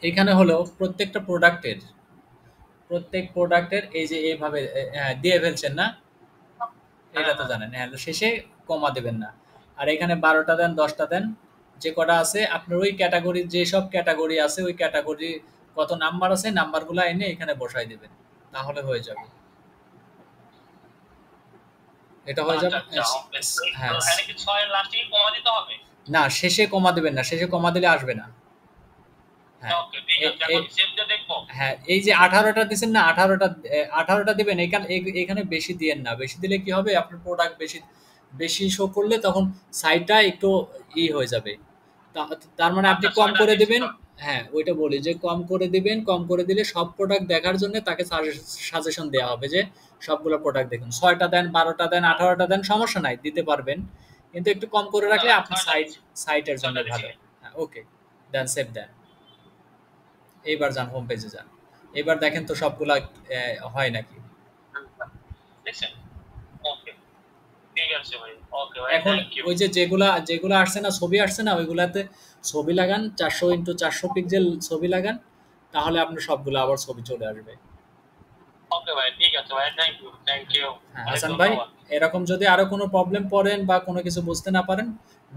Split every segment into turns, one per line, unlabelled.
এখানে হলো প্রত্যেক প্রোডাক্টের এই যে এইভাবে দিয়ে ফেলছেন না,
হ্যাঁ
এটা তো
হ্যাঁ।
জানেন। হ্যাঁ, শেষে কমা দেবেন না। আর এখানে 12টা দেন, 10টা দেন, যে কটা আছে আপনার ওই ক্যাটাগরির, যেসব ক্যাটাগরি আছে ওই ক্যাটাগরি কত নাম্বার আছে নাম্বারগুলো এনে এখানে বসাই দেবেন, তাহলে হয়ে যাবে। এটা হয়ে
আচ্ছা
যাবে।
আচ্ছা, ওকে। তো
হ্যাঁ,
এখানে কি 6 এর লাস্টে কি কমা দিতে হবে?
না শেষে কমা দেবেন না, শেষে কমা দিলে আসবে না। হ্যাঁ,
ওকে, ঠিক আছে।
এই
এখন সেভ দিয়ে দেখবো?
হ্যাঁ, এই যে 18টা দিচ্ছেন না, 18টা 18টা দিবেন। এখানে এখানে বেশি দিয়েন না, বেশি দিলে কি হবে আপনার প্রোডাক্ট বেশি বেশি শো করলে তখন সাইটটা একটু হয়ে যাবে। তার মানে আপনি
আচ্ছা,
কম
6টা
করে
দিচ্ছি
দিবেন।
তো।
হ্যাঁ, ওইটা বলি যে কম করে দিবেন, কম করে দিলে সব প্রোডাক্ট দেখার জন্য তাকে সাজেশন দেওয়া হবে যে সবগুলো প্রোডাক্ট দেখুন। 6টা দেন, 12টা দেন, 18টা দেন, সমস্যা নাই, দিতে পারবেন। কিন্তু একটু কম করে
ওকে
রাখলে
ভাই,
আপনার
6টা দিচ্ছি।
সাইটের জন্য
6টা দিচ্ছি
ভালো।
ভাই।
হ্যাঁ, ওকে, দেন সেভ দেন। এইবার যান হোম পেজে যান। এবার দেখেন তো সবগুলা হয় নাকি।
দেখছেন? ওকে, ঠিক আছে ভাই। ওকে ভাই,
এখন
থ্যাংক ইউ।
ওই যে যেগুলা যেগুলা আসছে না, ছবি আসছে না, ওইগুলাতে ছবি লাগান, 400x400 পিক্সেল ছবি লাগান, তাহলে আপনার সবগুলো আবার ছবি চলে আসবে।
ওকে ভাই, ঠিক আছে ভাই, থ্যাংক ইউ, থ্যাংক ইউ।
হ্যাঁ
অনেক
হাসান ভাই,
ধন্যবাদ।
এরকম যদি আরো কোনো প্রবলেম পড়েন বা কোনো কিছু বুঝতে না পারেন,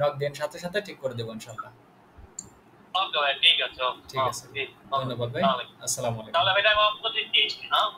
নক দেন, সাথে সাথে ঠিক করে দেবো ইনশাল্লাহ।
ওকে ভাই, ঠিক আছে। ওকে
ঠিক আছে,
ওকে, ঠিক, ওকে।
ধন্যবাদ ভাই।
তাহলে
আসসালামু আলাইকুম।
তাহলে ভাই, আমি আপনাদের দিচ্ছি, হ্যাঁ?